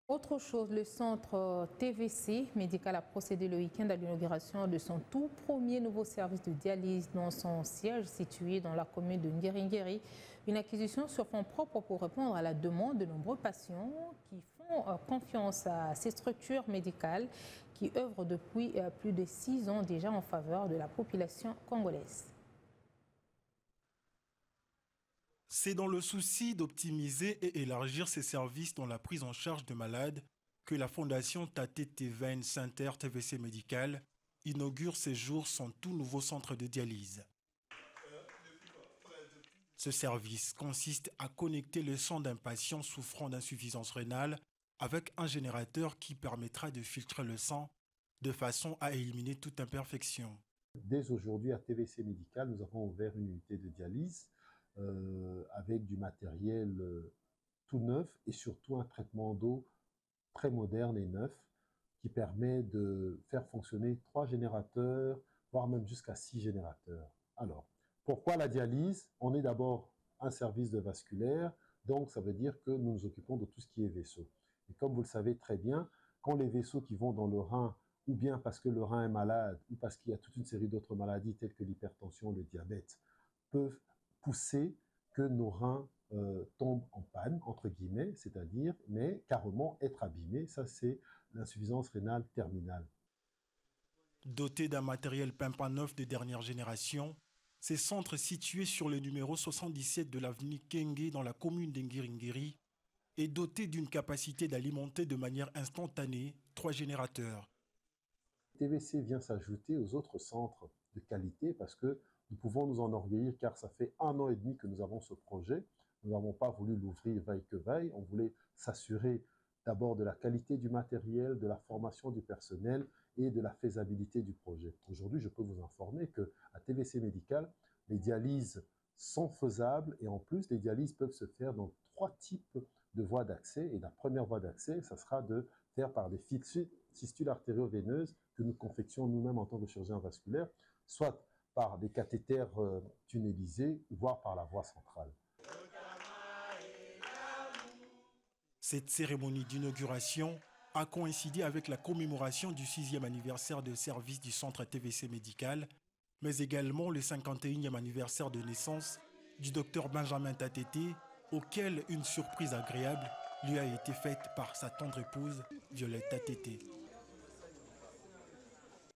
Autre chose, le centre TVC médical a procédé le week-end à l'inauguration de son tout premier nouveau service de dialyse dans son siège situé dans la commune de Nguéringéri. Une acquisition sur fonds propres pour répondre à la demande de nombreux patients qui font confiance à ces structures médicales qui œuvrent depuis plus de 6 ans déjà en faveur de la population congolaise. C'est dans le souci d'optimiser et élargir ses services dans la prise en charge de malades que la Fondation Tate Veine Center TVC Médical inaugure ces jours son tout nouveau centre de dialyse. Ce service consiste à connecter le sang d'un patient souffrant d'insuffisance rénale avec un générateur qui permettra de filtrer le sang de façon à éliminer toute imperfection. Dès aujourd'hui, à TVC Médical, nous avons ouvert une unité de dialyse avec du matériel tout neuf et surtout un traitement d'eau très moderne et neuf qui permet de faire fonctionner 3 générateurs, voire même jusqu'à 6 générateurs. Alors, pourquoi la dialyse? On est d'abord un service de vasculaire, donc ça veut dire que nous nous occupons de tout ce qui est vaisseau. Et comme vous le savez très bien, quand les vaisseaux qui vont dans le rein, ou bien parce que le rein est malade, ou parce qu'il y a toute une série d'autres maladies telles que l'hypertension, le diabète, peuvent pousser que nos reins tombent en panne, entre guillemets, c'est-à-dire, mais carrément être abîmés, ça c'est l'insuffisance rénale terminale. Doté d'un matériel pimpin neuf de dernière génération, ces centres situés sur le numéro 77 de l'avenue Kenge dans la commune d'Ngiringiri est doté d'une capacité d'alimenter de manière instantanée 3 générateurs. TVC vient s'ajouter aux autres centres de qualité parce que nous pouvons nous enorgueillir car ça fait 1 an et demi que nous avons ce projet. Nous n'avons pas voulu l'ouvrir veille que veille. On voulait s'assurer d'abord de la qualité du matériel, de la formation du personnel et de la faisabilité du projet. Aujourd'hui, je peux vous informer qu'à TVC Médical, les dialyses sont faisables et en plus, les dialyses peuvent se faire dans 3 types de voies d'accès. Et la première voie d'accès, ça sera de faire par des fistules artério-veineuses que nous confectionnons nous-mêmes en tant que chirurgiens vasculaires, soit par des cathéters tunnelisés, voire par la voie centrale. Cette cérémonie d'inauguration a coïncidé avec la commémoration du 6e anniversaire de service du centre TVC médical, mais également le 51e anniversaire de naissance du docteur Benjamin Tatete, auquel une surprise agréable lui a été faite par sa tendre épouse, Violette Tatete.